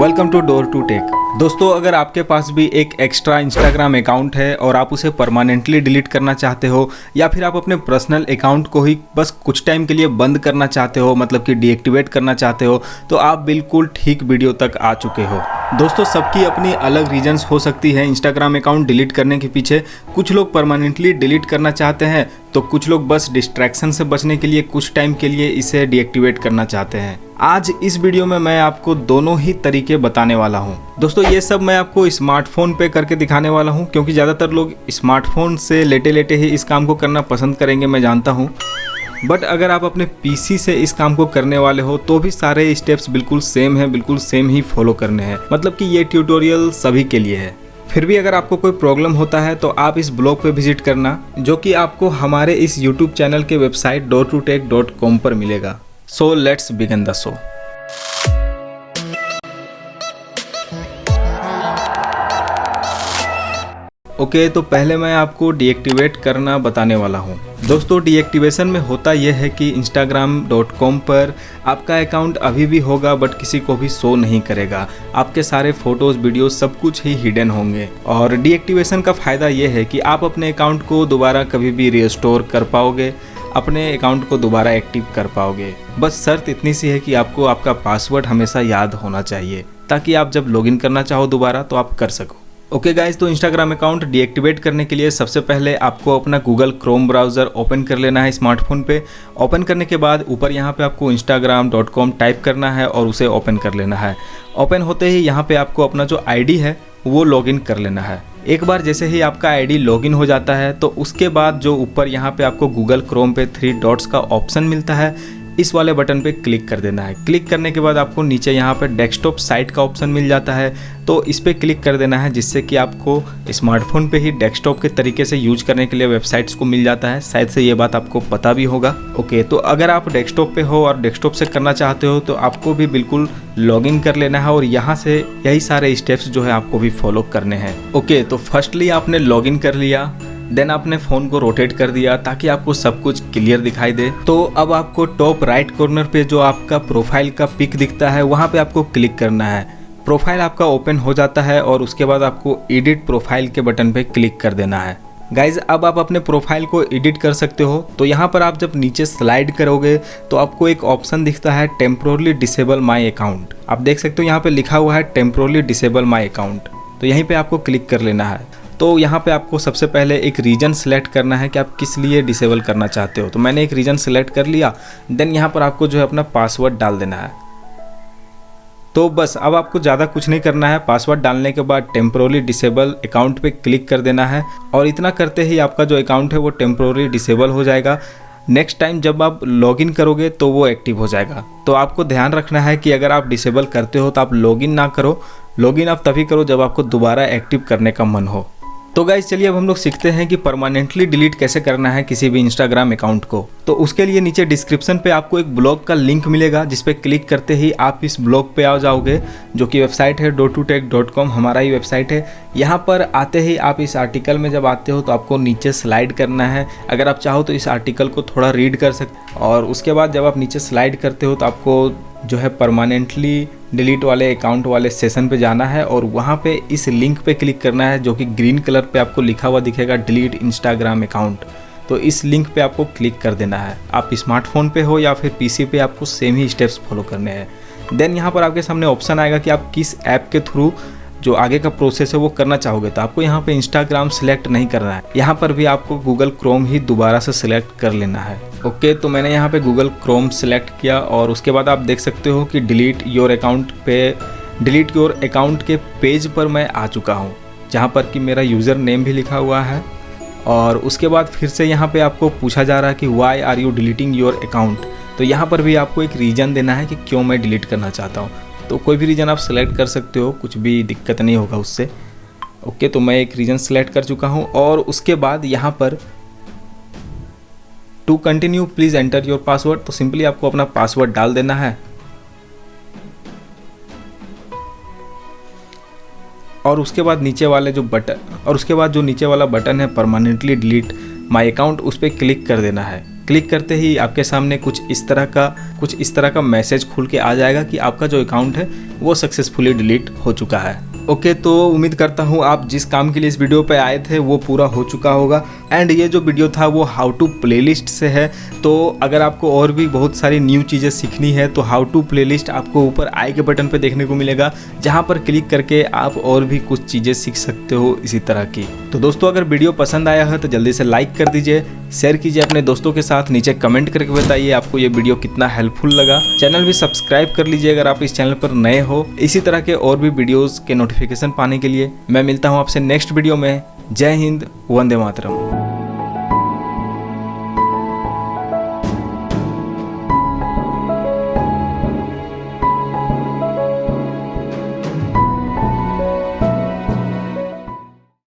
Welcome to door to tech. दोस्तों, अगर आपके पास भी एक एक्स्ट्रा इंस्टाग्राम अकाउंट है और आप उसे परमानेंटली डिलीट करना चाहते हो या फिर आप अपने पर्सनल अकाउंट को ही बस कुछ टाइम के लिए बंद करना चाहते हो, मतलब कि डीएक्टिवेट करना चाहते हो, तो आप बिल्कुल ठीक वीडियो तक आ चुके हो। दोस्तों, सबकी अपनी अलग रीजंस हो सकती है इंस्टाग्राम अकाउंट डिलीट करने के पीछे। कुछ लोग परमानेंटली डिलीट करना चाहते हैं तो कुछ लोग बस डिस्ट्रैक्शन से बचने के लिए कुछ टाइम के लिए इसे डीएक्टिवेट करना चाहते हैं। आज इस वीडियो में मैं आपको दोनों ही तरीके बताने वाला हूं। दोस्तों, ये सब मैं आपको स्मार्टफोन पे करके दिखाने वाला हूं, क्योंकि ज़्यादातर लोग स्मार्टफोन से लेटे लेटे ही इस काम को करना पसंद करेंगे, मैं जानता हूं। बट अगर आप अपने पीसी से इस काम को करने वाले हो तो भी सारे स्टेप्स बिल्कुल सेम हैं, बिल्कुल सेम ही फॉलो करने हैं। मतलब कि ये ट्यूटोरियल सभी के लिए है। फिर भी अगर आपको कोई प्रॉब्लम होता है तो आप इस ब्लॉग पे विजिट करना, जो कि आपको हमारे इस यूट्यूब चैनल के वेबसाइट door2tech.com पर मिलेगा। So let's begin the show. Okay, तो पहले मैं आपको डीएक्टिवेट करना बताने वाला हूँ। दोस्तों, डीएक्टिवेशन में होता यह है कि instagram.com पर आपका अकाउंट अभी भी होगा बट किसी को भी शो नहीं करेगा। आपके सारे फोटोज़, वीडियोस सब कुछ ही हिडन होंगे। और डीएक्टिवेशन का फ़ायदा यह है कि आप अपने अकाउंट को दोबारा कभी भी रिस्टोर कर पाओगे, अपने अकाउंट को दोबारा एक्टिव कर पाओगे। बस शर्त इतनी सी है कि आपको आपका पासवर्ड हमेशा याद होना चाहिए, ताकि आप जब लॉगिन करना चाहो दोबारा तो आप कर सको। ओके गाइज, तो इंस्टाग्राम अकाउंट डीएक्टिवेट करने के लिए सबसे पहले आपको अपना गूगल क्रोम ब्राउज़र ओपन कर लेना है स्मार्टफोन पे। ओपन करने के बाद ऊपर यहाँ पे आपको instagram.com टाइप करना है और उसे ओपन कर लेना है। ओपन होते ही यहाँ पे आपको अपना जो आईडी है वो लॉगिन कर लेना है। एक बार जैसे ही आपका आईडी लॉगिन हो जाता है तो उसके बाद जो ऊपर यहाँ पे आपको गूगल क्रोम पे 3 डॉट्स का ऑप्शन मिलता है, इस वाले बटन पे क्लिक कर देना है। क्लिक करने के बाद आपको नीचे यहाँ पे डेस्कटॉप साइट का ऑप्शन मिल जाता है, तो इस पे क्लिक कर देना है, जिससे कि आपको स्मार्टफोन पे ही डेस्कटॉप के तरीके से यूज करने के लिए वेबसाइट्स को मिल जाता है। शायद से ये बात आपको पता भी होगा। ओके, तो अगर आप डेस्कटॉप पे हो और डेस्कटॉप से करना चाहते हो तो आपको भी बिल्कुल लॉगिन कर लेना है और यहाँ से यही सारे स्टेप्स जो है आपको भी फॉलो करने हैं। ओके, तो फर्स्टली आपने लॉगिन कर लिया, देन आपने फ़ोन को रोटेट कर दिया ताकि आपको सब कुछ क्लियर दिखाई दे। तो अब आपको टॉप राइट कॉर्नर पे जो आपका प्रोफाइल का पिक दिखता है वहाँ पे आपको क्लिक करना है। प्रोफाइल आपका ओपन हो जाता है और उसके बाद आपको एडिट प्रोफाइल के बटन पे क्लिक कर देना है। गाइज, अब आप अपने प्रोफाइल को एडिट कर सकते हो। तो यहाँ पर आप जब नीचे स्लाइड करोगे तो आपको एक ऑप्शन दिखता है टेम्पोरली डिसेबल माई अकाउंट। आप देख सकते हो यहाँ पे लिखा हुआ है टेम्पोरली डिसेबल माई अकाउंट। तो यहीं पे आपको क्लिक कर लेना है। तो यहाँ पे आपको सबसे पहले एक रीजन सेलेक्ट करना है कि आप किस लिए डिसेबल करना चाहते हो। तो मैंने एक रीजन सेलेक्ट कर लिया। देन यहाँ पर आपको जो है अपना पासवर्ड डाल देना है। तो बस अब आपको ज़्यादा कुछ नहीं करना है। पासवर्ड डालने के बाद टेम्पोरली डिसेबल अकाउंट पे क्लिक कर देना है और इतना करते ही आपका जो अकाउंट है वो टेम्पोरली डिसेबल हो जाएगा। नेक्स्ट टाइम जब आप लॉगिन करोगे तो वो एक्टिव हो जाएगा। तो आपको ध्यान रखना है कि अगर आप डिसेबल करते हो तो आप लॉगिन ना करो। लॉगिन आप तभी करो जब आपको दोबारा एक्टिव करने का मन हो। तो गाइज, चलिए अब हम लोग सीखते हैं कि परमानेंटली डिलीट कैसे करना है किसी भी इंस्टाग्राम अकाउंट को। तो उसके लिए नीचे डिस्क्रिप्शन पे आपको एक ब्लॉग का लिंक मिलेगा, जिस पे क्लिक करते ही आप इस ब्लॉग पे आ जाओगे, जो कि वेबसाइट है door2tech.com, हमारा ही वेबसाइट है। यहाँ पर आते ही आप इस आर्टिकल में जब आते हो तो आपको नीचे स्लाइड करना है। अगर आप चाहो तो इस आर्टिकल को थोड़ा रीड कर सकते, और उसके बाद जब आप नीचे स्लाइड करते हो तो आपको जो है परमानेंटली डिलीट वाले अकाउंट वाले सेशन पे जाना है और वहाँ पे इस लिंक पे क्लिक करना है, जो कि ग्रीन कलर पे आपको लिखा हुआ दिखेगा डिलीट इंस्टाग्राम अकाउंट। तो इस लिंक पे आपको क्लिक कर देना है। आप स्मार्टफोन पे हो या फिर पीसी पे, आपको सेम ही स्टेप्स फॉलो करने हैं। देन यहाँ पर आपके सामने ऑप्शन आएगा कि आप किस ऐप के थ्रू जो आगे का प्रोसेस है वो करना चाहोगे। तो आपको यहाँ पे इंस्टाग्राम सेलेक्ट नहीं करना है, यहाँ पर भी आपको गूगल क्रोम ही दोबारा से सिलेक्ट कर लेना है। ओके, तो मैंने यहाँ पे गूगल क्रोम सेलेक्ट किया और उसके बाद आप देख सकते हो कि डिलीट योर अकाउंट के पेज पर मैं आ चुका हूँ, जहाँ पर कि मेरा यूज़र नेम भी लिखा हुआ है। और उसके बाद फिर से यहाँ पे आपको पूछा जा रहा है कि why are you deleting your account. तो यहाँ पर भी आपको एक रीज़न देना है कि क्यों मैं डिलीट करना चाहता हूँ। तो कोई भी रीज़न आप सेलेक्ट कर सकते हो, कुछ भी दिक्कत नहीं होगा उससे। ओके, तो मैं एक रीज़न सेलेक्ट कर चुका हूँ और उसके बाद यहाँ पर to continue please enter your password. तो सिंपली आपको अपना पासवर्ड डाल देना है और उसके बाद नीचे वाले जो बटन, और उसके बाद जो नीचे वाला बटन है परमानेंटली डिलीट माय अकाउंट, उस पर क्लिक कर देना है। क्लिक करते ही आपके सामने कुछ इस तरह का मैसेज खुल के आ जाएगा कि आपका जो अकाउंट है वो सक्सेसफुली डिलीट हो चुका है। ओके, तो उम्मीद करता हूँ आप जिस काम के लिए इस वीडियो पे आए थे वो पूरा हो चुका होगा। एंड ये जो वीडियो था वो हाउ टू प्लेलिस्ट से है, तो अगर आपको और भी बहुत सारी न्यू चीज़ें सीखनी है तो हाउ टू प्लेलिस्ट आपको ऊपर आई के बटन पे देखने को मिलेगा, जहाँ पर क्लिक करके आप और भी कुछ चीज़ें सीख सकते हो इसी तरह की। तो दोस्तों, अगर वीडियो पसंद आया है तो जल्दी से लाइक कर दीजिए, शेयर कीजिए अपने दोस्तों के साथ, नीचे कमेंट करके बताइए आपको ये वीडियो कितना हेल्पफुल लगा। चैनल भी सब्सक्राइब कर लीजिए अगर आप इस चैनल पर नए हो, इसी तरह के और भी वीडियोस के नोटिफिकेशन पाने के लिए। मैं मिलता हूँ आपसे नेक्स्ट वीडियो में। जय हिंद, वंदे मातरम।